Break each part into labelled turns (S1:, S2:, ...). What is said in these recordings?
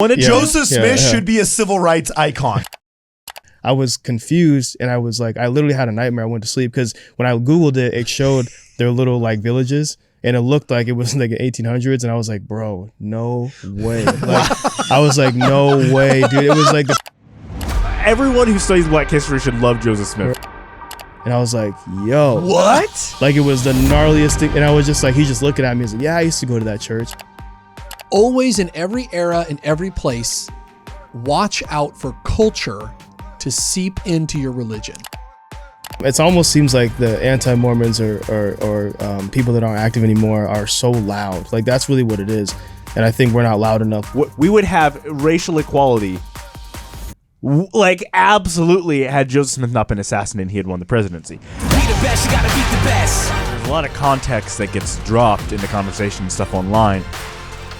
S1: Joseph Smith should be a civil rights icon.
S2: I was confused, and I was like, I literally had a nightmare. I went to sleep because when I Googled it, it showed their little like villages, and it looked like it was like the 1800s, and I was like, bro, no way. Like, I was like, no way, dude. It was like
S3: everyone who studies Black history should love Joseph Smith.
S2: And I was like, yo.
S1: What?
S2: Like, it was the gnarliest thing. And I was just like, he's just looking at me. He's like, yeah, I used to go to that church.
S4: Always in every era, in every place, watch out for culture to seep into your religion.
S2: It almost seems like the anti-Mormons or people that aren't active anymore are so loud. Like, that's really what it is. And I think we're not loud enough.
S3: We would have racial equality. Like, absolutely, had Joseph Smith not been assassinated, he had won the presidency. Be the best, you gotta beat the best. There's a lot of context that gets dropped in the conversation and stuff online,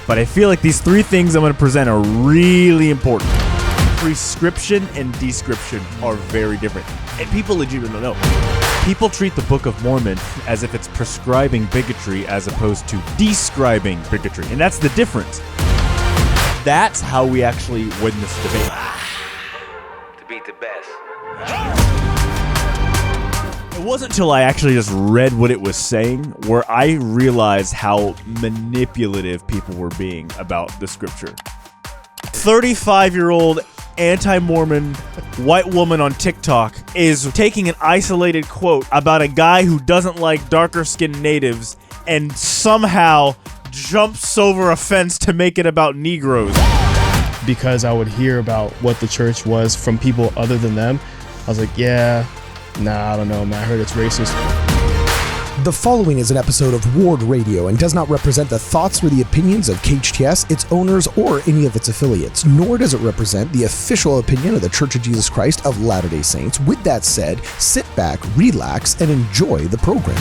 S3: but I feel like these three things I'm going to present are really important. Prescription and description are very different, and people legitimately don't know. People treat the Book of Mormon as if it's prescribing bigotry as opposed to describing bigotry, and that's the difference. That's how we actually win this debate. Beat the best. It wasn't until I actually just read what it was saying where I realized how manipulative people were being about the scripture. 35-year-old anti-Mormon white woman on TikTok is taking an isolated quote about a guy who doesn't like darker-skinned natives and somehow jumps over a fence to make it about Negroes.
S2: Because I would hear about what the church was from people other than them. I was like, yeah, nah, I don't know, man. I heard it's racist.
S5: The following is an episode of WardRadio and does not represent the thoughts or the opinions of KHTS, its owners, or any of its affiliates, nor does it represent the official opinion of the Church of Jesus Christ of Latter-day Saints. With that said, sit back, relax, and enjoy the program.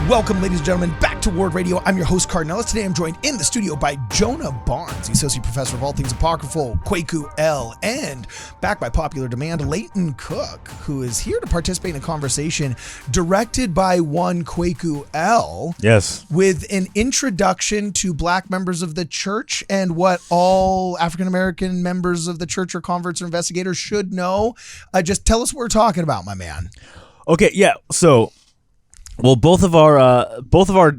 S5: Welcome, ladies and gentlemen, back to Ward Radio. I'm your host, Cardinellis. Today I'm joined in the studio by Jonah Barnes, the Associate Professor of All Things Apocryphal, Kwaku L, and back by popular demand, Leighton Cook, who is here to participate in a conversation directed by one Kwaku L.
S3: Yes.
S5: With an introduction to Black members of the church and what all African-American members of the church or converts or investigators should know. Just tell us what we're talking about, my man.
S3: Okay, yeah, so... Well, both of our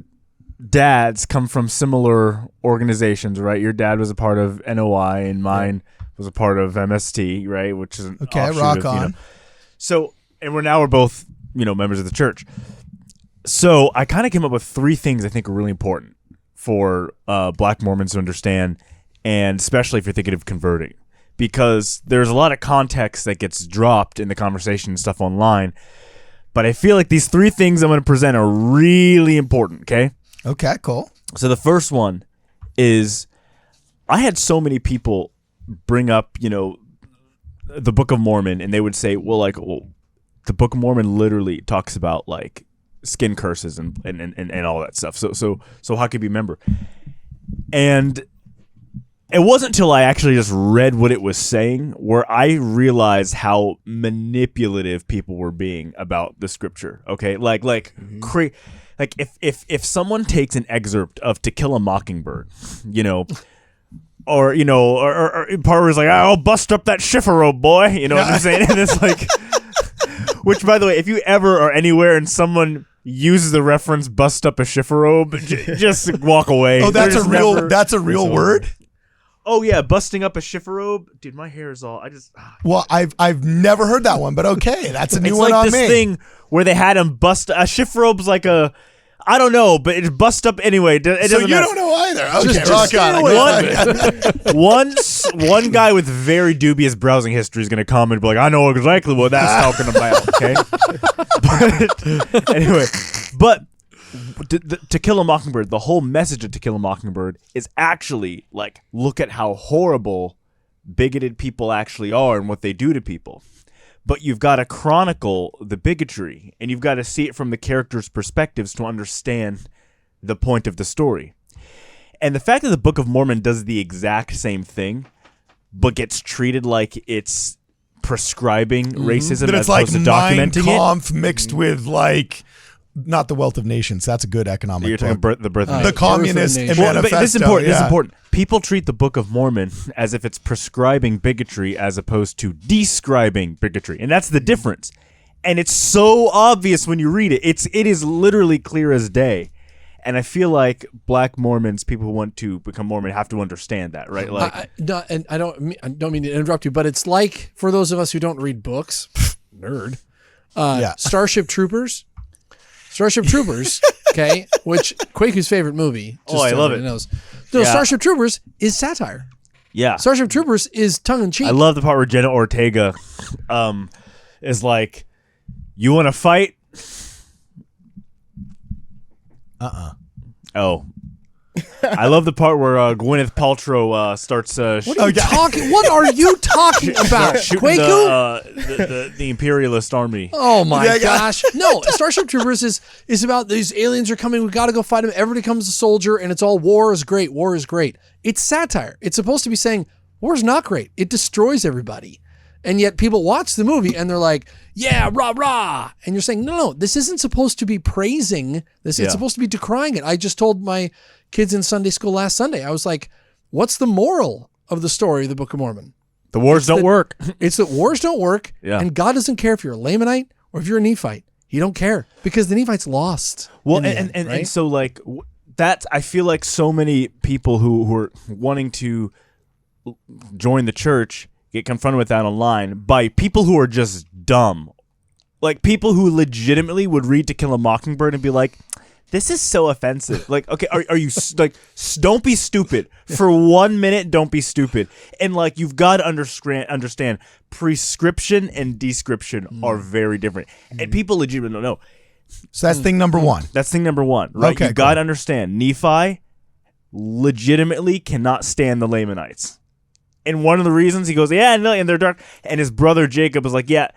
S3: dads come from similar organizations, right? Your dad was a part of NOI, and mine was a part of MST, right? Which is an offshoot
S5: rock
S3: of,
S5: on.
S3: So, and we're both, members of the church. So I kind of came up with three things I think are really important for Black Mormons to understand, and especially if you're thinking of converting, because there's a lot of context that gets dropped in the conversation and stuff online. But I feel like these three things I'm going to present are really important, okay?
S5: Okay, cool.
S3: So the first one is I had so many people bring up, the Book of Mormon, and they would say, the Book of Mormon literally talks about, like, skin curses and all that stuff. So how could you remember? And it wasn't until I actually just read what it was saying where I realized how manipulative people were being about the scripture. Okay, like if someone takes an excerpt of To Kill a Mockingbird, or part was like, "I'll bust up that shiffer-robe, boy," you know what I'm saying? And it's like, which, by the way, if you ever are anywhere and someone uses the reference "bust up a shiffer-robe," just walk away.
S5: Oh, that's a real word.
S3: Oh yeah, busting up a shiffer-robe, dude. My hair is all.
S5: Well, I've never heard that one, but okay, that's a new one on me.
S3: It's like this thing where they had him bust a shiffer-robe's like a, I don't know, but it's bust up anyway.
S5: So you don't know either. Okay, rock on.
S3: One guy with very dubious browsing history is going to come and be like, I know exactly what that's talking about. Okay, but anyway, To Kill a Mockingbird, the whole message of To Kill a Mockingbird is actually like, look at how horrible bigoted people actually are and what they do to people. But you've got to chronicle the bigotry, and you've got to see it from the characters' perspectives to understand the point of the story. And the fact that the Book of Mormon does the exact same thing, but gets treated like it's prescribing racism as opposed to documenting it.
S1: Mein Kampf mixed with like
S5: not the Wealth of Nations. That's a good economic
S3: You're talking
S5: book.
S3: the birth of
S1: The
S3: nations.
S1: Communist
S4: Nation.
S1: Manifesto.
S3: But this is important. This is
S1: yeah.
S3: important. People treat the Book of Mormon as if it's prescribing bigotry as opposed to describing bigotry, and that's the difference. And it's so obvious when you read it. It is literally clear as day. And I feel like Black Mormons, people who want to become Mormon, have to understand that, right? Like,
S4: I don't mean to interrupt you, but it's like for those of us who don't read books, nerd. Starship Troopers. Okay, which Kwaku's favorite movie.
S3: I love it.
S4: Knows. No,
S3: Yeah.
S4: Starship Troopers is satire.
S3: yeah.
S4: Starship Troopers is tongue in cheek.
S3: I love the part where Jenna Ortega is like, you want to fight? Oh. I love the part where Gwyneth Paltrow starts
S4: What are you talking about,
S3: shooting
S4: Kwaku?
S3: the imperialist army.
S4: Oh my gosh! No, Starship Troopers is about these aliens are coming. We got to go fight them. Everybody becomes a soldier, and it's all war is great. War is great. It's satire. It's supposed to be saying war is not great. It destroys everybody, and yet people watch the movie and they're like, "Yeah, rah rah!" And you're saying, "No, this isn't supposed to be praising this. It's supposed to be decrying it." I just told my kids in Sunday school last Sunday. I was like, "What's the moral of the story of the Book of Mormon?"
S3: The wars don't work.
S4: It's that wars don't work, and God doesn't care if you're a Lamanite or if you're a Nephite. He don't care because the Nephites lost.
S3: Well,
S4: in the
S3: and
S4: end, right?
S3: so like that, I feel like so many people who are wanting to join the church get confronted with that online by people who are just dumb, like people who legitimately would read To Kill a Mockingbird and be like, this is so offensive. Like, okay, are you like, don't be stupid for 1 minute. Don't be stupid. And like, you've got to understand prescription and description are very different. And people legitimately don't know.
S5: So that's thing number one.
S3: That's thing number one, right?
S5: Okay,
S3: You got to understand. Nephi legitimately cannot stand the Lamanites. And one of the reasons he goes, yeah, no, and they're dark. And his brother Jacob is like, yeah,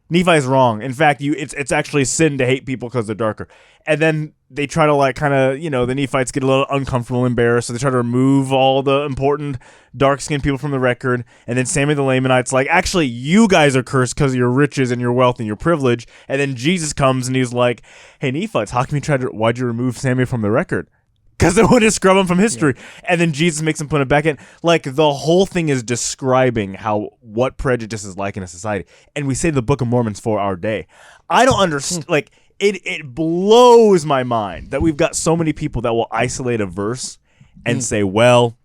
S3: Nephi's wrong. In fact, it's actually a sin to hate people because they're darker. And then they try to like kind of, the Nephites get a little uncomfortable, embarrassed, so they try to remove all the important dark-skinned people from the record. And then Samuel the Lamanite's like, actually, you guys are cursed because of your riches and your wealth and your privilege. And then Jesus comes and he's like, hey, Nephites, how come why'd you remove Samuel from the record? Because they wanted to scrub him from history. Yeah. And then Jesus makes him put it back in. Like, the whole thing is describing what prejudice is like in a society. And we say the Book of Mormon's for our day. I don't understand. Like, it blows my mind that we've got so many people that will isolate a verse and say, well,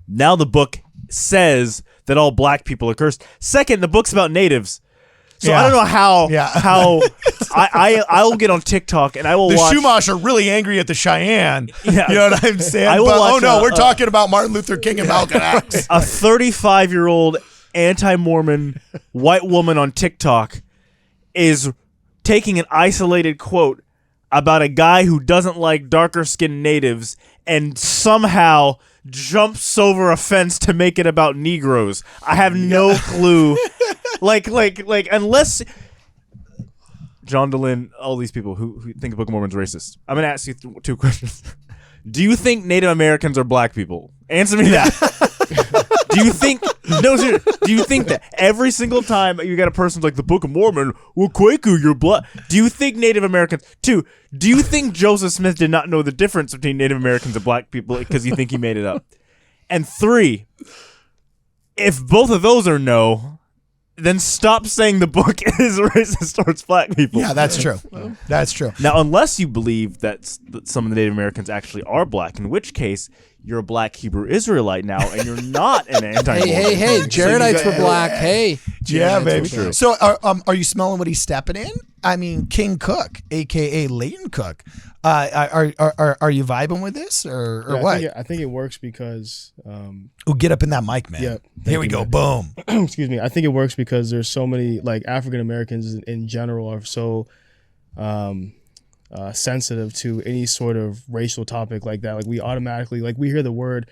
S3: now the book says that all black people are cursed. Second, the book's about natives. So I don't know how I'll get on TikTok and I will watch.
S1: The Chumash are really angry at the Cheyenne.
S3: Yeah.
S1: You know what I'm saying?
S3: I will watch
S1: we're talking about Martin Luther King and Malcolm X.
S3: A 35-year-old anti-Mormon white woman on TikTok is taking an isolated quote about a guy who doesn't like darker-skinned natives and somehow jumps over a fence to make it about Negroes. I have no clue. Like, unless John DeLynn, all these people who think the Book of Mormon's racist. I'm gonna ask you two questions. Do you think Native Americans are black people? Answer me that. Do you think that every single time you got a person like the Book of Mormon, well, Kwaku, you're black? Do you think Native Americans? 2, do you think Joseph Smith did not know the difference between Native Americans and black people because you think he made it up? And 3, if both of those are no, then stop saying the book is racist towards black people.
S5: Yeah, that's true. That's true.
S3: Now, unless you believe that some of the Native Americans actually are black, in which case you're a black Hebrew Israelite now, and you're not an anti-Mormon.
S4: Hey, Jaredites were black. Hey.
S5: Yeah, baby.
S3: True.
S5: So are you smelling what he's stepping in? I mean, King Cook, a.k.a. Leighton Cook. Are you vibing with this or what?
S2: I think it works because...
S5: get up in that mic, man.
S2: Yeah,
S5: Here we go. Boom.
S2: Excuse me. I think it works because there's so many, like, African Americans in general are so sensitive to any sort of racial topic like that. Like, we automatically, like, we hear the word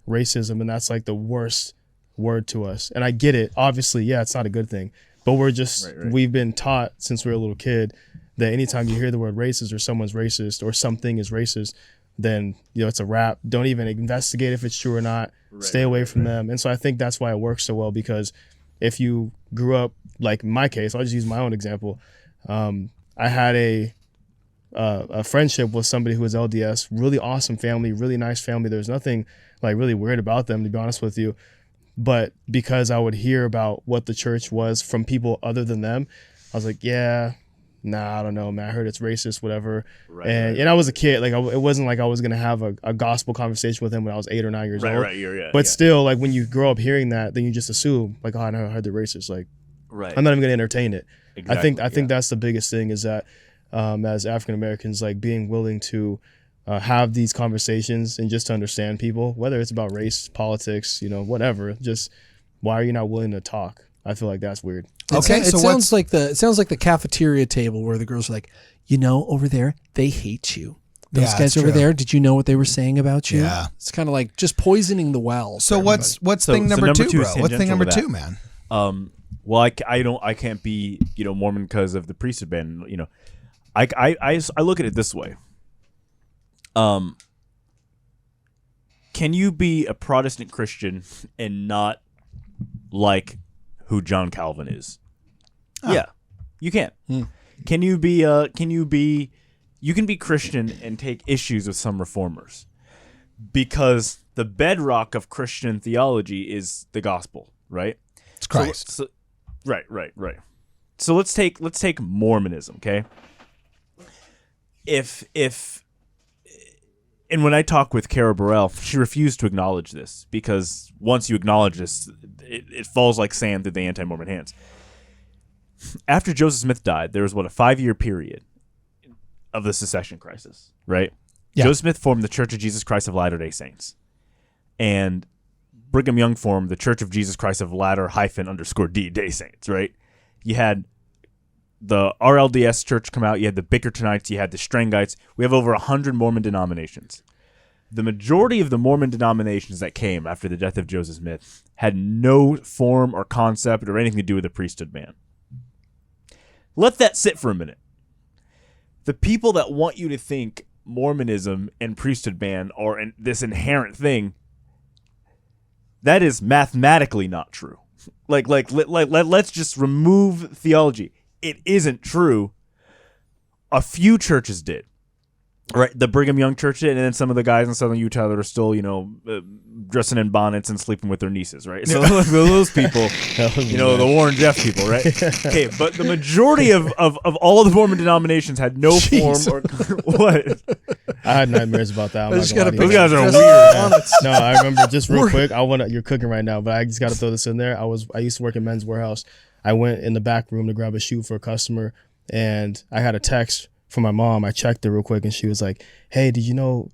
S2: racism and that's like the worst word to us. And I get it. Obviously, yeah, it's not a good thing. But we're just, we've been taught since we were a little kid that anytime you hear the word racist or someone's racist or something is racist, then, it's a wrap. Don't even investigate if it's true or not. Stay away from them. And so I think that's why it works so well, because if you grew up, like in my case, I'll just use my own example. I had a a friendship with somebody who was LDS, really awesome family, really nice family. There's nothing like really weird about them, to be honest with you. But because I would hear about what the church was from people other than them, I was like, yeah, nah, I don't know, man. I heard it's racist, whatever. And I was a kid. Like, it wasn't like I was going to have a gospel conversation with him when I was 8 or 9 years old. But still, like, when you grow up hearing that, then you just assume, like, oh, I never heard they're racist. Like, I'm not even going to entertain it. Exactly, I think that's the biggest thing, is that as African Americans, like, being willing to have these conversations and just to understand people, whether it's about race, politics, whatever. Just, why are you not willing to talk? I feel like that's weird.
S5: Okay,
S4: it sounds like the cafeteria table where the girls are like, over there, they hate you. Those guys over there, did you know what they were saying about you?
S5: Yeah.
S4: It's kind of like just poisoning the well.
S5: So what's thing number two, bro? What's thing number two, man?
S3: Well, I can't be Mormon because of the priesthood ban. I look at it this way. Can you be a Protestant Christian and not like who John Calvin is? Oh. Yeah, you can. Can you be you can be Christian and take issues with some reformers, because the bedrock of Christian theology is the gospel, right?
S5: It's Christ.
S3: Right. So let's take Mormonism, okay? And when I talk with Kara Burrell, she refused to acknowledge this, because once you acknowledge this, it falls like sand through the anti-Mormon hands. After Joseph Smith died, there was, a 5-year period of the secession crisis, right? Yeah. Joseph Smith formed the Church of Jesus Christ of Latter-day Saints. And Brigham Young formed the Church of Jesus Christ of Latter-_D Day Saints, right? You had the RLDS church come out, you had the Bickertonites, you had the Strangites. We have over 100 Mormon denominations. The majority of the Mormon denominations that came after the death of Joseph Smith had no form or concept or anything to do with the priesthood ban. Let that sit for a minute. The people that want you to think Mormonism and priesthood ban are this inherent thing, that is mathematically not true. Let's just remove theology. It isn't true. A few churches did. Right, the Brigham Young Church did, and then some of the guys in Southern Utah that are still, dressing in bonnets and sleeping with their nieces, right? So those people, the Warren Jeff people, right? Okay, but the majority of all the Mormon denominations had no form or what?
S2: I had nightmares about that.
S4: Those
S3: guys are weird.
S2: No, I remember, just real quick. You're cooking right now, but I just got to throw this in there. I used to work in Men's Warehouse. I went in the back room to grab a shoe for a customer, and I had a text from my mom. I checked it real quick, and she was like, "Hey, did you know,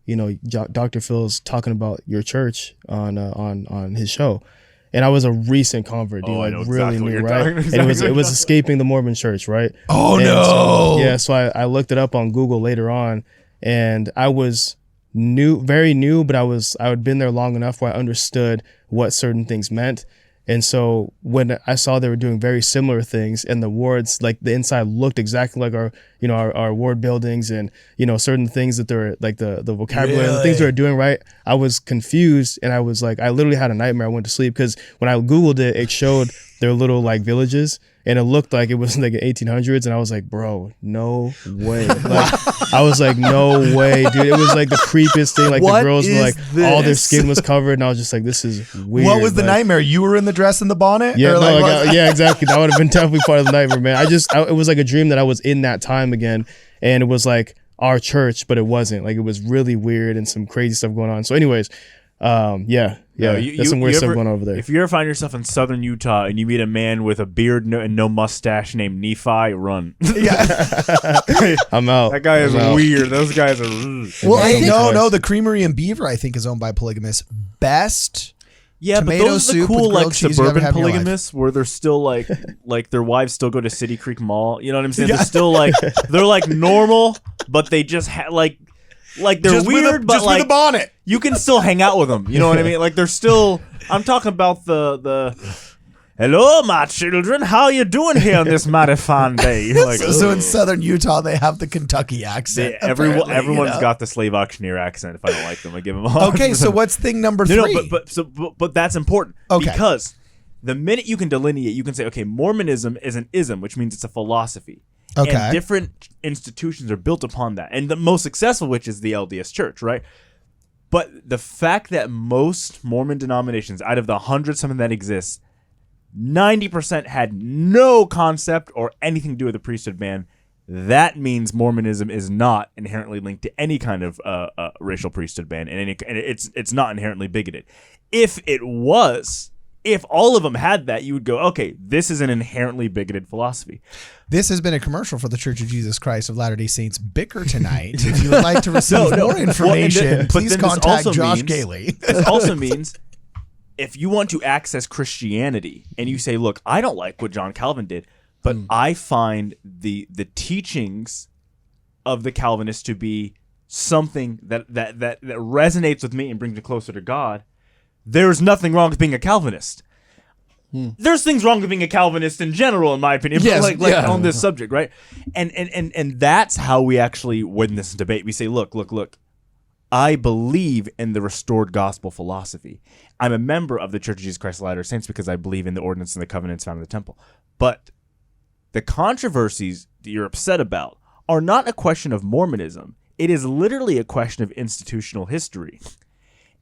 S2: Dr. Phil's talking about your church on his show?" And I was a recent convert, dude, really new, right? And it was escaping the Mormon Church, right?
S5: Oh, and no!
S2: So I looked it up on Google later on, and I was very new, but I had been there long enough where I understood what certain things meant. And so when I saw they were doing very similar things, and the wards, like the inside looked exactly like our ward buildings, and certain things that they're like the vocabulary and the things they were doing, right? I was confused, and I was like, I literally had a nightmare. I went to sleep because when I Googled it, it showed their little like villages, and it looked like it was like the 1800s, and I was like, bro, no way. Like, I was like, no way, dude. It was like the creepiest thing. Like, the girls were like, all their skin was covered, and I was just like, this is weird.
S1: What was the nightmare? You were in the dress and the bonnet?
S2: Yeah, yeah, exactly. That would have been definitely part of the nightmare, man. It was like a dream that I was in that time again, and it was like our church, but it wasn't. Like, it was really weird and some crazy stuff going on. So anyways, there's some weird stuff going on over there.
S3: If you ever find yourself in Southern Utah and you meet a man with a beard and no mustache named Nephi, run.
S2: I'm out.
S3: That guy is weird. Those guys are.
S5: Well, no. The Creamery in Beaver, I think, is owned by polygamists. Best.
S3: Yeah, but those are the cool like suburban polygamists where they're still like their wives still go to City Creek Mall. You know what I'm saying? They're still like they're like normal, but they just like they're just weird, but like
S1: with a bonnet.
S3: You can still hang out with them. You know what I mean? Like they're still. I'm talking about the. Hello, my children. How you doing here on this mighty fine day? Like,
S5: so in Southern Utah, they have the Kentucky accent.
S3: Everyone's got the slave auctioneer accent. If I don't like them, I give them all.
S5: Okay, so what's thing number 3?
S3: No, but that's important.
S5: Okay.
S3: Because the minute you can delineate, you can say, okay, Mormonism is an ism, which means it's a philosophy.
S5: Okay.
S3: And different institutions are built upon that. And the most successful, which is the LDS Church, right? But the fact that most Mormon denominations, out of the 100-something that exist, 90% had no concept or anything to do with the priesthood ban, that means Mormonism is not inherently linked to any kind of racial priesthood ban, and it's not inherently bigoted. If it was, if all of them had that, you would go, okay, this is an inherently bigoted philosophy.
S5: This has been a commercial for the Church of Jesus Christ of Latter-day Saints Bicker Tonight. If you would like to receive more information, please contact Josh Gailey.
S3: This also means if you want to access Christianity and you say, look, I don't like what John Calvin did, but I find the teachings of the Calvinists to be something that resonates with me and brings me closer to God, there's nothing wrong with being a Calvinist. There's things wrong with being a Calvinist in general, in my opinion,
S4: Yes,
S3: but like on this subject, right? And that's how we actually win this debate. We say, look, I believe in the restored gospel philosophy. I'm a member of the Church of Jesus Christ of Latter-day Saints because I believe in the ordinance and the covenants found in the temple. But the controversies that you're upset about are not a question of Mormonism. It is literally a question of institutional history.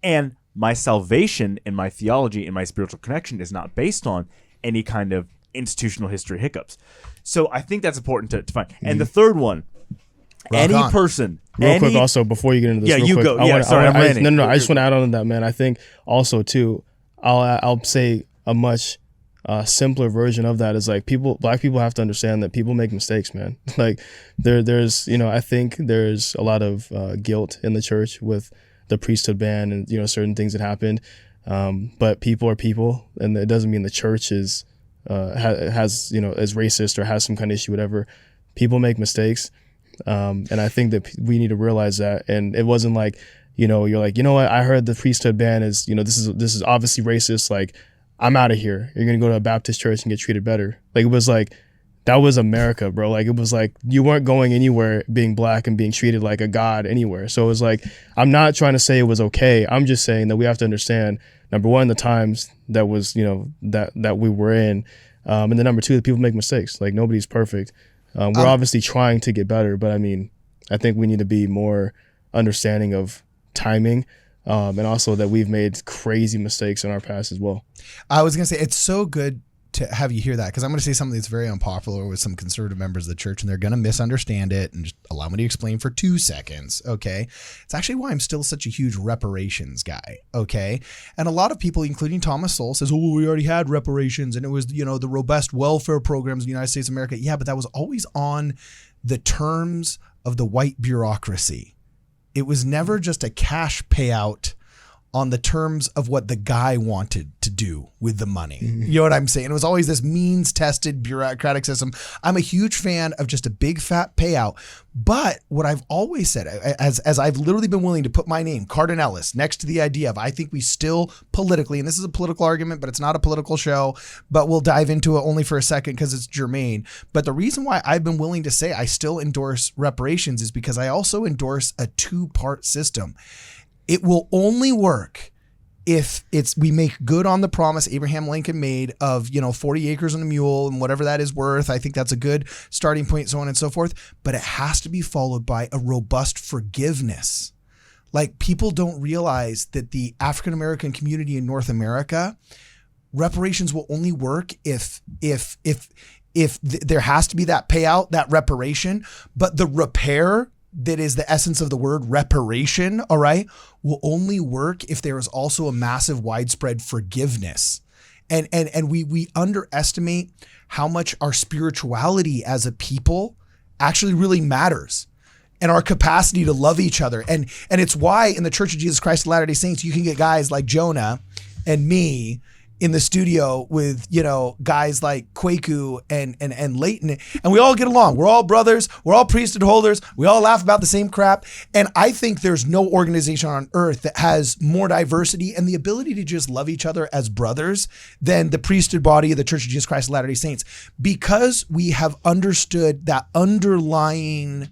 S3: And my salvation and my theology and my spiritual connection is not based on any kind of institutional history hiccups. So I think that's important to find. And the third one, any person.
S2: Real quick, also before you get into this,
S3: Yeah,
S2: real
S3: you
S2: quick,
S3: go. Yeah, sorry, I'm ranting.
S2: No, I just want to add on to that, man. I think also too, I'll say a much simpler version of that is like black people have to understand that people make mistakes, man. Like there's I think there's a lot of guilt in the church with the priesthood ban and certain things that happened, but people are people, and it doesn't mean the church is has is racist or has some kind of issue, whatever. People make mistakes, and I think that we need to realize that. And it wasn't like you're like, what, I heard the priesthood ban is this is obviously racist, like I'm out of here, you're gonna go to a Baptist church and get treated better. Like it was like, that was America, bro. Like it was like you weren't going anywhere being black and being treated like a god anywhere. So it was like, I'm not trying to say it was okay. I'm just saying that we have to understand, number one, the times that was, that we were in. And then number two, that people make mistakes. Like nobody's perfect. We're obviously trying to get better, but I mean, I think we need to be more understanding of timing. And also that we've made crazy mistakes in our past as well.
S5: I was going to say, it's so good to have you hear that, because I'm going to say something that's very unpopular with some conservative members of the church, and they're going to misunderstand it, and just allow me to explain for 2 seconds. Okay. It's actually why I'm still such a huge reparations guy. Okay. And a lot of people, including Thomas Sowell, says, oh, we already had reparations and it was, the robust welfare programs in the United States of America. Yeah, but that was always on the terms of the white bureaucracy. It was never just a cash payout on the terms of what the guy wanted to do with the money. You know what I'm saying? It was always this means-tested bureaucratic system. I'm a huge fan of just a big fat payout. But what I've always said, as I've literally been willing to put my name, Cardinellis, next to the idea of, I think we still politically, and this is a political argument, but it's not a political show, but we'll dive into it only for a second because it's germane. But the reason why I've been willing to say I still endorse reparations is because I also endorse a 2-part system. It will only work if we make good on the promise Abraham Lincoln made of, 40 acres and a mule and whatever that is worth. I think that's a good starting point, so on and so forth. But it has to be followed by a robust forgiveness. Like, people don't realize that the African-American community in North America, reparations will only work if there has to be that payout, that reparation, but the repair, that is the essence of the word reparation, all right, will only work if there is also a massive widespread forgiveness. And we underestimate how much our spirituality as a people actually really matters, and our capacity to love each other. And it's why in the Church of Jesus Christ of Latter-day Saints, you can get guys like Jonah and me in the studio with, guys like Kwaku and Leighton, and we all get along. We're all brothers. We're all priesthood holders. We all laugh about the same crap. And I think there's no organization on earth that has more diversity and the ability to just love each other as brothers than the priesthood body of the Church of Jesus Christ of Latter-day Saints, because we have understood that underlying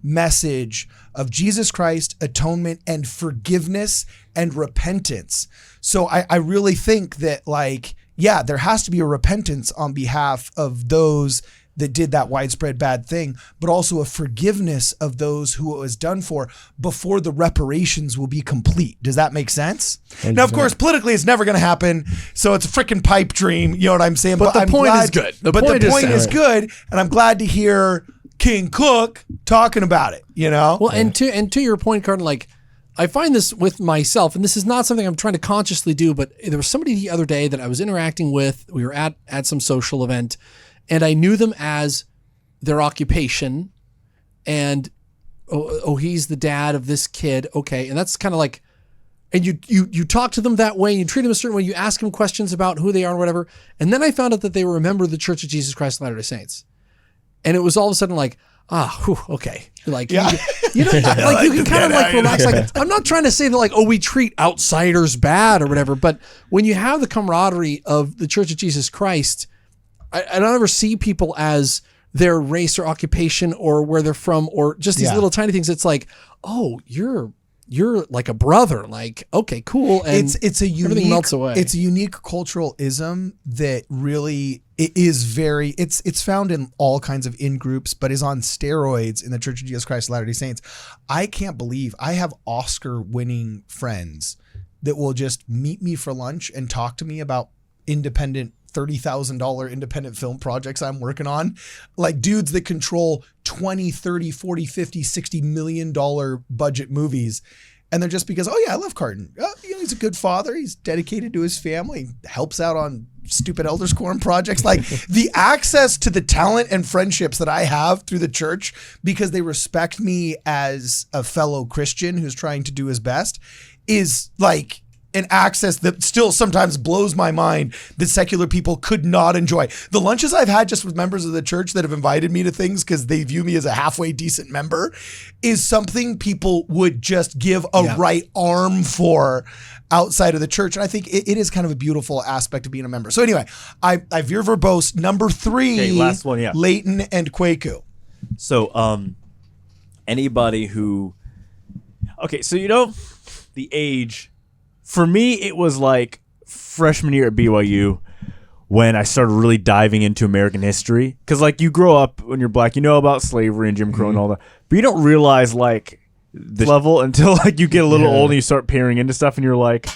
S5: message of Jesus Christ, atonement, and forgiveness and repentance. So I really think that, there has to be a repentance on behalf of those that did that widespread bad thing, but also a forgiveness of those who it was done for before the reparations will be complete. Does that make sense?
S2: 100%.
S5: Now, of course, politically, it's never going to happen. So it's a freaking pipe dream. You know what I'm saying?
S4: But the point is good. The point is
S5: good. And I'm glad to hear King Cook talking about it, you know?
S4: Well, and to your point, Cardinal, like, I find this with myself, and this is not something I'm trying to consciously do, but there was somebody the other day that I was interacting with. We were at some social event, and I knew them as their occupation, and oh, he's the dad of this kid. Okay, and that's kind of like, and you talk to them that way, and you treat them a certain way, you ask them questions about who they are and whatever, and then I found out that they were a member of the Church of Jesus Christ of Latter-day Saints, and it was all of a sudden like, okay. Like,
S5: Yeah.
S4: you know, like you can kind of like relax. Like, I'm not trying to say that like, oh, we treat outsiders bad or whatever, but when you have the camaraderie of the Church of Jesus Christ, I don't ever see people as their race or occupation or where they're from or just these little tiny things. It's like, oh, you're like a brother. Like, okay, cool. And
S5: it's a unique,
S4: everything melts away.
S5: It's a unique cultural ism that really it is very, it's found in all kinds of in groups, but is on steroids in the Church of Jesus Christ of Latter-day Saints. I can't believe I have Oscar winning friends that will just meet me for lunch and talk to me about independent $30,000 independent film projects I'm working on. Like dudes that control 20, 30, 40, 50, $60 million budget movies. And they're just because, oh yeah, I love Carton. You know, he's a good father. He's dedicated to his family, helps out on stupid Elders Quorum projects. Like the access to the talent and friendships that I have through the church because they respect me as a fellow Christian who's trying to do his best is like an access that still sometimes blows my mind that secular people could not enjoy. The lunches I've had just with members of the church that have invited me to things because they view me as a halfway decent member is something people would just give a right arm for outside of the church. And I think it is kind of a beautiful aspect of being a member. So anyway, I veer verbose. Number 3,
S3: Okay, last one, yeah.
S5: Leighton and Kwaku.
S3: So, anybody who, okay, so you know, the age. For me, it was like freshman year at BYU when I started really diving into American history. Because, like, you grow up when you're black, you know about slavery and Jim Crow and all that. But you don't realize, like, the level until, like, you get a little old and you start peering into stuff and you're like,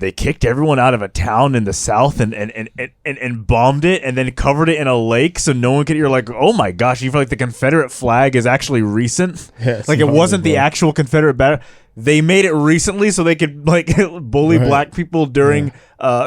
S3: they kicked everyone out of a town in the South and bombed it and then covered it in a lake so no one could. You're like, oh my gosh, you feel like the Confederate flag is actually recent.
S2: Yeah,
S3: like it wasn't the actual Confederate battle. They made it recently so they could like bully black people during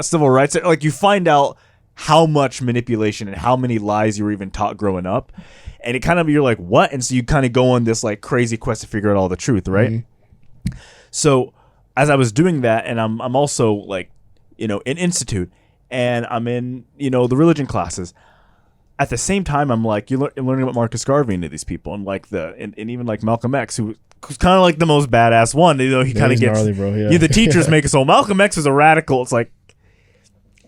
S3: civil rights. Like you find out how much manipulation and how many lies you were even taught growing up, and it kind of you're like what, and so you kind of go on this like crazy quest to figure out all the truth, right? Mm-hmm. So as I was doing that, and I'm also like, you know, in institute, and I'm in, you know, the religion classes. At the same time, I'm like, you're learning about Marcus Garvey and these people, and like and even like Malcolm X, who's kind of like the most badass one. You know, he kind of gets
S2: gnarly, bro. Yeah.
S3: Yeah, the teachers make us. So Malcolm X was a radical. It's like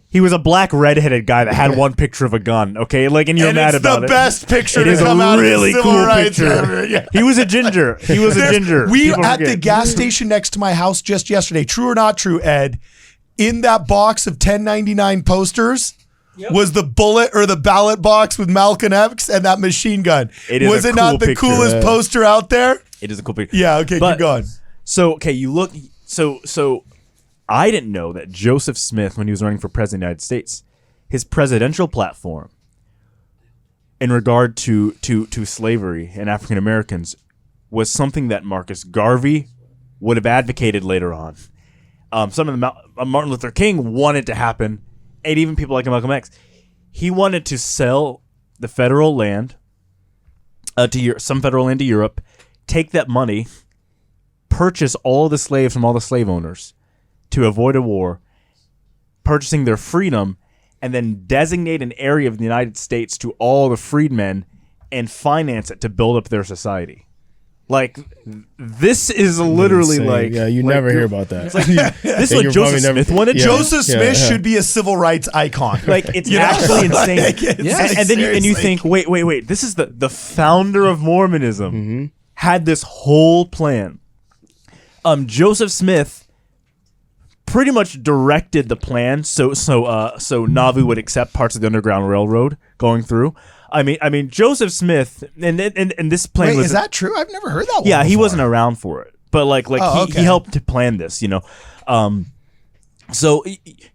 S3: he was a black redheaded guy that had one picture of a gun. Okay, like, and you're mad about it.
S5: It's the best picture
S3: It
S5: to
S3: is
S5: come
S3: a
S5: out
S3: really
S5: of the civil
S3: cool
S5: rights
S3: picture.
S5: ever. Yeah.
S3: He was a ginger. He was a ginger.
S5: We
S3: People
S5: at the
S3: forget.
S5: gas station next to my house just yesterday. True or not true, Ed? In that box of 1099 posters. Yep. Was the bullet or the ballot box with Malcolm X and that machine gun? Was it not the coolest poster out there?
S3: It is a cool picture.
S5: Yeah, okay, keep going.
S3: So, okay, you look, so I didn't know that Joseph Smith, when he was running for president of the United States, his presidential platform in regard to slavery and African Americans was something that Marcus Garvey would have advocated later on. Some of the Martin Luther King wanted to happen. And even people like Malcolm X, he wanted to sell the federal land some federal land to Europe, take that money, purchase all the slaves from all the slave owners to avoid a war, purchasing their freedom, and then designate an area of the United States to all the freedmen and finance it to build up their society. Like, this is literally like...
S2: Yeah, you never hear about that.
S3: It's like, this is what Joseph Smith wanted.
S5: Yeah. Joseph Smith should be a civil rights icon.
S3: Like, it's actually insane. And then you think, wait. This is the founder of Mormonism had this whole plan. Joseph Smith pretty much directed the plan so Nauvoo would accept parts of the Underground Railroad going through. I mean Joseph Smith and this plan
S5: Wait,
S3: was
S5: is that true? I've never heard that one.
S3: Yeah, he
S5: before.
S3: wasn't around for it. But he helped to plan this, you know. So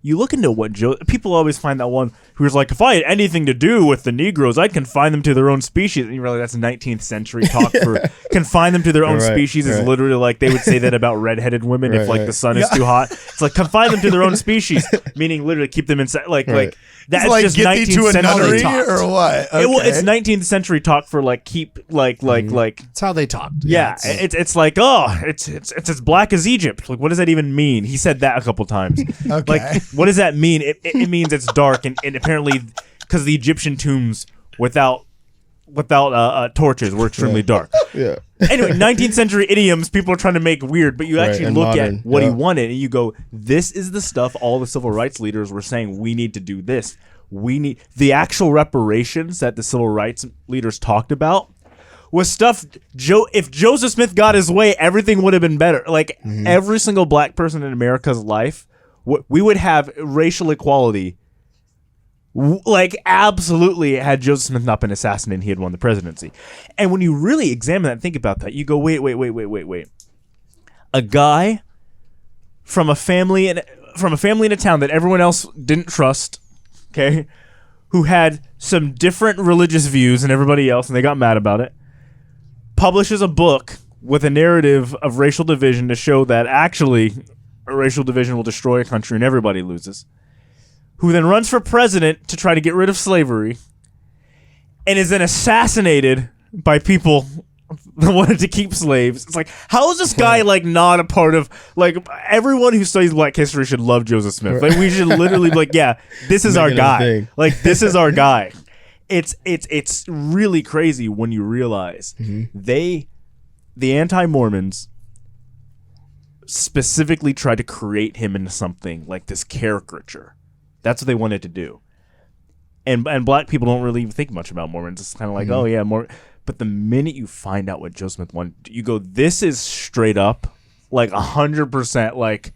S3: you look into what people always find that one who's like, if I had anything to do with the Negroes, I'd confine them to their own species. And you realize that's 19th century talk for confine them to their own species is literally like they would say that about redheaded women if like the sun is too hot. It's like confine them to their own species, meaning literally keep them inside. That's
S1: like
S3: just
S1: get
S3: 19th
S1: thee to a
S3: century
S1: nunnery
S3: talk.
S1: or what? Okay.
S3: It's 19th century talk for like keep like
S4: It's how they talked.
S3: yeah, it's like it's as black as Egypt. Like, what does that even mean? He said that a couple times.
S1: Okay.
S3: Like, what does that mean? It means it's dark, and apparently, because the Egyptian tombs without torches were extremely dark.
S2: Yeah.
S3: Anyway, 19th century idioms people are trying to make weird, but you actually
S2: and
S3: look
S2: modern,
S3: at what he
S2: yeah.
S3: wanted, and you go, "This is the stuff all the civil rights leaders were saying. We need to do this. We need the actual reparations that the civil rights leaders talked about." Was stuff if Joseph Smith got his way, everything would have been better. Like every single black person in America's life, we would have racial equality. Like absolutely, had Joseph Smith not been assassinated, he had won the presidency. And when you really examine that and think about that, you go, wait. A guy from a family in a town that everyone else didn't trust, okay, who had some different religious views than everybody else, and they got mad about it. Publishes a book with a narrative of racial division to show that actually a racial division will destroy a country and everybody loses. Who then runs for president to try to get rid of slavery and is then assassinated by people that wanted to keep slaves. It's like, how is this guy like not a part of like everyone who studies black history should love Joseph Smith. Like we should literally be like, yeah, this is our guy. Like this is our guy. It's really crazy when you realize the anti-Mormons specifically tried to create him into something like this caricature. That's what they wanted to do. And black people don't really think much about Mormons. It's kind of like, oh yeah, more. But the minute you find out what Joseph Smith wanted, you go, this is straight up like 100% like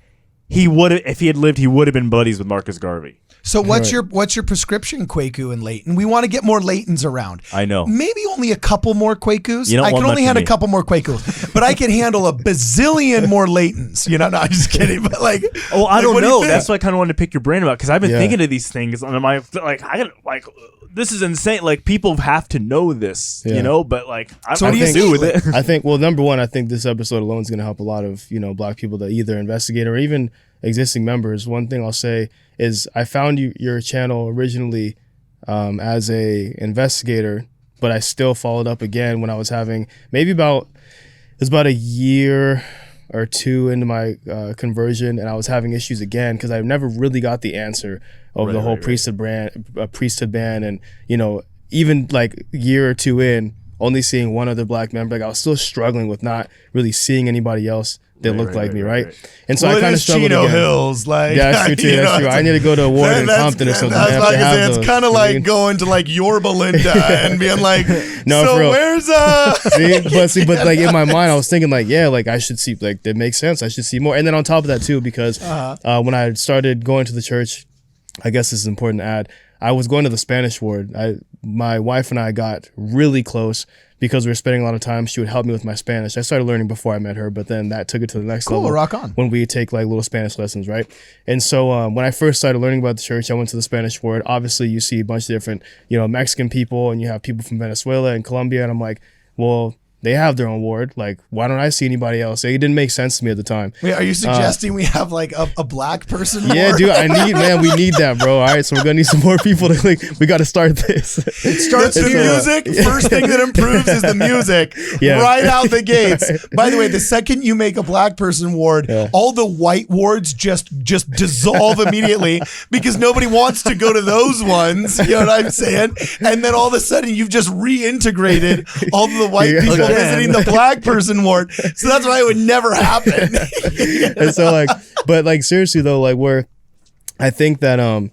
S3: he would have, if he had lived, he would have been buddies with Marcus Garvey.
S5: So what's your prescription, Kwaku and Leighton? We want to get more Leightons around.
S3: I know.
S5: Maybe only a couple more Kwakus.
S3: You don't
S5: I
S3: want
S5: can only
S3: much of
S5: handle
S3: me.
S5: a couple more Kwakus, but I can handle a bazillion more Leightons. You know, no, I'm just kidding. But like,
S3: oh, I
S5: like,
S3: don't
S5: what do you
S3: know.
S5: think?
S3: That's why I kind of wanted to pick your brain about because I've been thinking of these things and I'm like, I gotta like. This is insane. Like people have to know this, you know. But like,
S5: So
S3: what do you do with it?
S2: I think. Well, number one, I think this episode alone is going to help a lot of black people that either investigate or even existing members. One thing I'll say is I found your channel originally as a investigator, but I still followed up again when I was having it was about a year or two into my conversion, and I was having issues again because I never really got the answer of the whole priesthood ban, and even like a year or two in, only seeing one other black member, like I was still struggling with not really seeing anybody else that looked like me, right? And so I kind of struggled
S1: Chino
S2: again.
S1: Hills, like
S2: Yeah, that's true too. That's true. I need to go to a ward in Compton or something.
S1: That's
S2: I have
S1: like
S2: to have
S1: it's
S2: those.
S1: kind of like going to like Yorba Linda and being like,
S2: No,
S1: so
S2: for real.
S1: where's
S2: but like in my mind, I was thinking like, yeah, like I should see, like that makes sense. I should see more. And then on top of that too, because when I started going to the church, I guess this is important to add, I was going to the Spanish ward. My wife and I got really close because we were spending a lot of time. She would help me with my Spanish. I started learning before I met her, but then that took it to the next level.
S5: Rock on.
S2: When we take like little Spanish lessons, right? And so when I first started learning about the church, I went to the Spanish ward. Obviously, you see a bunch of different, Mexican people, and you have people from Venezuela and Colombia, and I'm like, well, they have their own ward. Like, why don't I see anybody else? It didn't make sense to me at the time.
S5: Wait, are you suggesting we have like a black person?
S2: Yeah,
S5: more?
S2: dude, we need that, bro. All right, so we're gonna need some more people to we got to start this.
S5: It starts
S1: the
S5: here.
S1: music? First thing that improves is the music.
S2: Yeah.
S1: Right out the gates.
S5: By the way, the second you make a black person ward, all the white wards just dissolve immediately because nobody wants to go to those ones. You know what I'm saying? And then all of a sudden you've just reintegrated all of the white people visiting the black person ward. So that's why it would never happen.
S2: And so but seriously though, I think that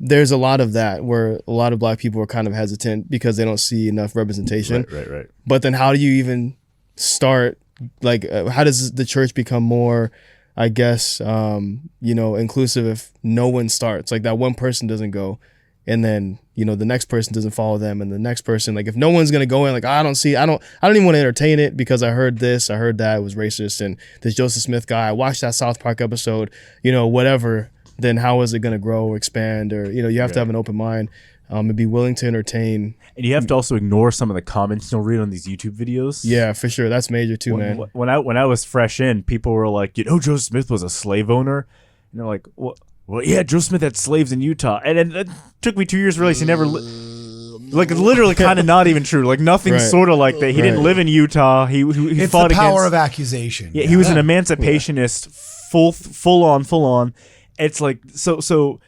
S2: there's a lot of that where a lot of black people are kind of hesitant because they don't see enough representation.
S3: Right.
S2: But then how do you even start? How does the church become more I guess, inclusive if no one starts, like that one person doesn't go, and then, the next person doesn't follow them, and the next person, like if no one's going to go in, like I don't even want to entertain it because I heard this, I heard that, it was racist, and this Joseph Smith guy, I watched that South Park episode, whatever, then how is it going to grow or expand? Or, you have to have an open mind and be willing to entertain.
S3: And you have to also ignore some of the comments you'll read on these YouTube videos.
S2: Yeah, for sure. That's major too, man.
S3: When I was fresh in, people were like, Joseph Smith was a slave owner. And they're like, well, yeah, Joseph Smith had slaves in Utah. And it took me 2 years to realize he never, literally kind of not even true. Like nothing
S2: Right.
S3: sort of like that. He didn't live in Utah. He
S5: It's
S3: fought
S5: the power
S3: against,
S5: of accusation.
S3: Yeah, he was an emancipationist, full on. It's like, so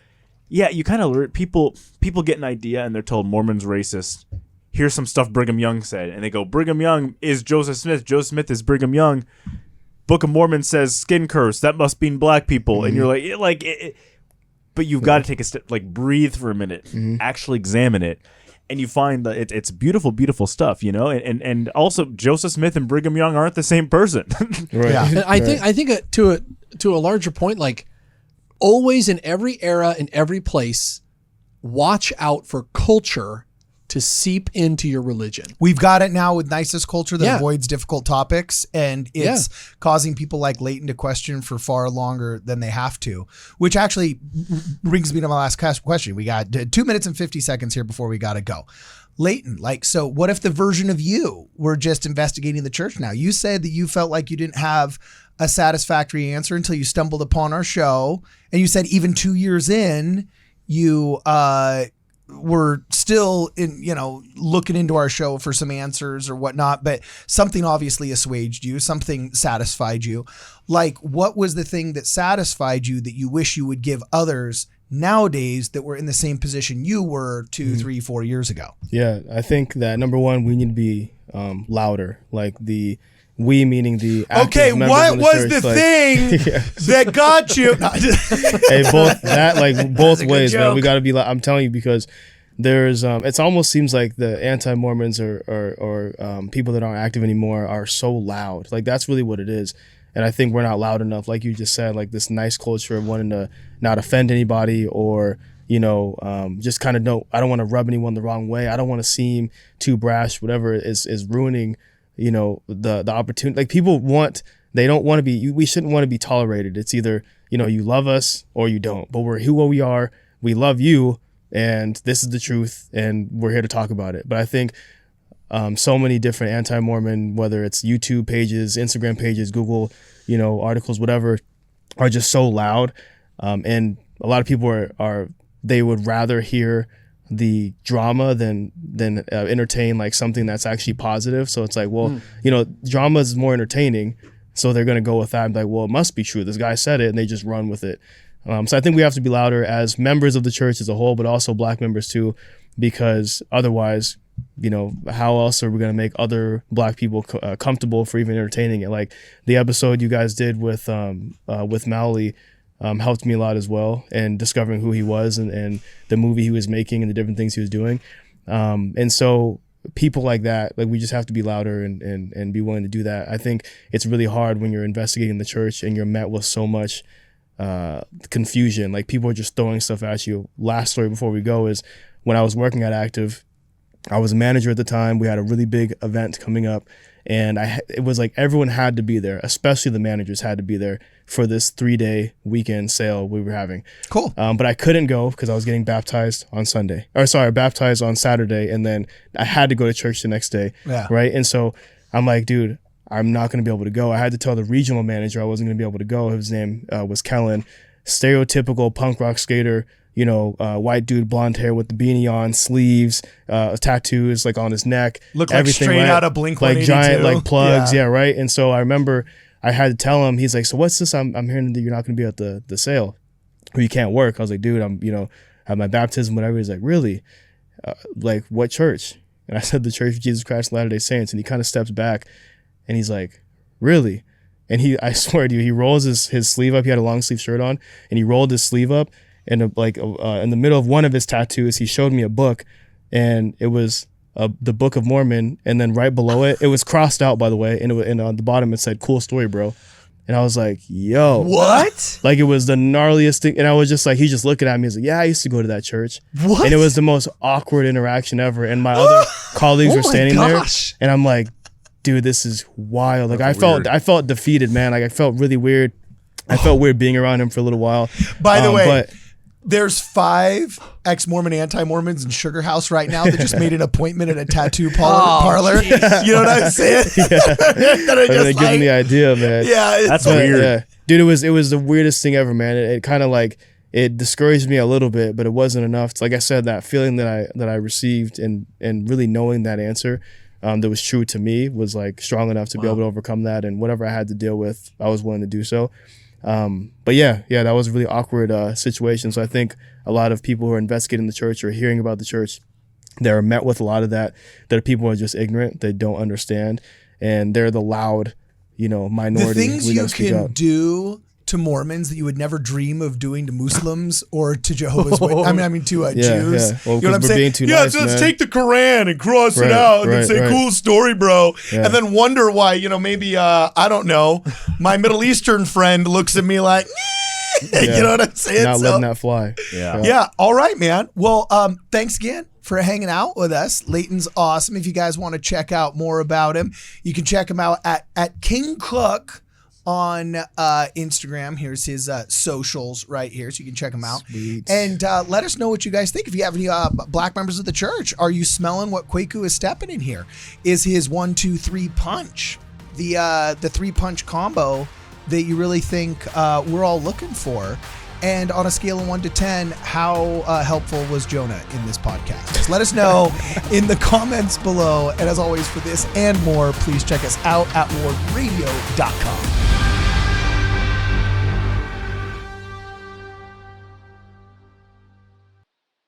S3: yeah, you kind of, people get an idea and they're told Mormon's racist. Here's some stuff Brigham Young said. And they go, Brigham Young is Joseph Smith. Joseph Smith is Brigham Young. Book of Mormon says skin curse. That must mean black people. And you're like, but you've got to take a step, like breathe for a minute, actually examine it. And you find that it's beautiful, beautiful stuff, and also Joseph Smith and Brigham Young aren't the same person.
S2: Right.
S5: Yeah.
S4: And I think to a larger point, like always in every era, in every place, watch out for culture to seep into your religion.
S5: We've got it now with nicest culture that
S4: Yeah.
S5: avoids difficult topics, and it's causing people like Leighton to question for far longer than they have to, which actually brings me to my last question. We got 2 minutes and 50 seconds here before we got to go. Leighton, so what if the version of you were just investigating the church now? You said that you felt like you didn't have a satisfactory answer until you stumbled upon our show, and you said even 2 years in, you were still looking into our show for some answers or whatnot, but something obviously assuaged you, something satisfied you. Like, what was the thing that satisfied you that you wish you would give others nowadays that were in the same position you were 2, 3, 4 years ago?
S2: Yeah, I think that number one, we need to be louder. Like we meaning the active members
S5: what
S2: in the
S5: was
S2: church,
S5: the thing that got you?
S2: Hey, both ways, man.
S5: joke.
S2: We got to be. I'm telling you, because there's it almost seems like the anti-Mormons or people that aren't active anymore are so loud. Like that's really what it is. And I think we're not loud enough, like you just said, like this nice culture of wanting to not offend anybody or just kind of I don't want to rub anyone the wrong way. I don't want to seem too brash. Whatever is ruining the opportunity. Like they don't want to be. We shouldn't want to be tolerated. It's either you love us or you don't. But we're who we are. We love you. And this is the truth, and we're here to talk about it. But I think so many different anti-Mormon, whether it's YouTube pages, Instagram pages, Google, articles, whatever, are just so loud. And a lot of people they would rather hear the drama than entertain like something that's actually positive. So it's like, well, drama is more entertaining, so they're gonna go with that and be like, well, it must be true. This guy said it, and they just run with it. So I think we have to be louder as members of the church as a whole, but also black members too, because otherwise, how else are we going to make other black people comfortable for even entertaining it? Like the episode you guys did with Mowley helped me a lot as well, and discovering who he was and the movie he was making and the different things he was doing. And so people like that, like we just have to be louder and be willing to do that. I think it's really hard when you're investigating the church and you're met with so much confusion. Like people are just throwing stuff at you. Last story before we go is when I was working at Active, I was a manager at the time. We had a really big event coming up, and it was like everyone had to be there, especially the managers had to be there for this 3-day weekend sale we were having.
S5: Cool.
S2: But I couldn't go because I was getting baptized on baptized on Saturday, and then I had to go to church the next day.
S5: Yeah.
S2: Right. And so I'm like, dude, I'm not going to be able to go. I had to tell the regional manager I wasn't going to be able to go. His name was Kellen, stereotypical punk rock skater, white dude, blonde hair with the beanie on, sleeves, tattoos like on his neck.
S5: Look like straight out of Blink-182.
S2: Like giant like plugs. Yeah. Right. And so I remember I had to tell him, he's like, so what's this? I'm hearing that you're not going to be at the sale or you can't work. I was like, dude, I'm, have my baptism, whatever. He's like, really? Like what church? And I said, the Church of Jesus Christ of Latter-day Saints. And he kind of steps back and he's like, really? And I swear to you, he rolls his sleeve up. He had a long sleeve shirt on, and he rolled his sleeve up, and in the middle of one of his tattoos, he showed me a book, and it was the Book of Mormon, and then right below it was crossed out, by the way, and on the bottom it said, "Cool story, bro." And I was like, yo.
S1: What?
S2: Like it was the gnarliest thing. And I was just like, he's just looking at me. He's like, yeah, I used to go to that church.
S1: What?
S2: And it was the most awkward interaction ever. And my other colleagues were standing there. And I'm like, dude, this is wild. Like I felt defeated, man. Like I felt really weird. I felt weird being around him for a little while.
S5: By the way,
S2: but
S5: there's 5 ex-Mormon, anti-Mormons in Sugar House right now that just made an appointment at a tattoo parlor. You know what I'm saying? That are just
S2: giving the idea, man.
S5: Yeah,
S3: That's weird.
S2: Yeah. Dude, it was the weirdest thing ever, man. It kind of like, it discouraged me a little bit, but it wasn't enough. It's like I said, that feeling that I received and really knowing that answer that was true to me was like strong enough to be able to overcome that, and whatever I had to deal with, I was willing to do so. But yeah, that was a really awkward situation. So I think a lot of people who are investigating the church or hearing about the church, they're met with a lot of that people are just ignorant, they don't understand, and they're the loud, minority.
S5: The things
S2: we
S5: you
S2: gotta speak
S5: can
S2: up.
S5: do to Mormons that you would never dream of doing to Muslims or to Jehovah's Witnesses. I mean to Jews.
S2: Yeah. Well,
S5: You know what I'm
S2: we're
S5: saying?
S2: being too
S1: Yeah,
S2: nice,
S1: so let's
S2: man.
S1: take the Quran and cross it
S2: Right,
S1: out and then
S2: right,
S1: say,
S2: right.
S1: cool story, bro.
S2: Yeah.
S1: And then wonder why, maybe, I don't know, my Middle Eastern friend looks at me like,
S2: Yeah.
S1: you know what I'm saying?
S2: Not
S1: So-
S2: letting that fly.
S3: Yeah.
S5: Yeah. All right, man. Well, thanks again for hanging out with us. Leighton's awesome. If you guys want to check out more about him, you can check him out at King Cook on Instagram. Here's his socials right here, so you can check him out.
S2: Sweet.
S5: And let us know what you guys think. If you have any black members of the church, are you smelling what Kwaku is stepping in here? Is his 1, 2, 3 punch the 3-punch combo that you really think we're all looking for? And on a scale of 1 to 10, how helpful was Jonah in this podcast? Just let us know in the comments below. And as always, for this and more, please check us out at wardradio.com.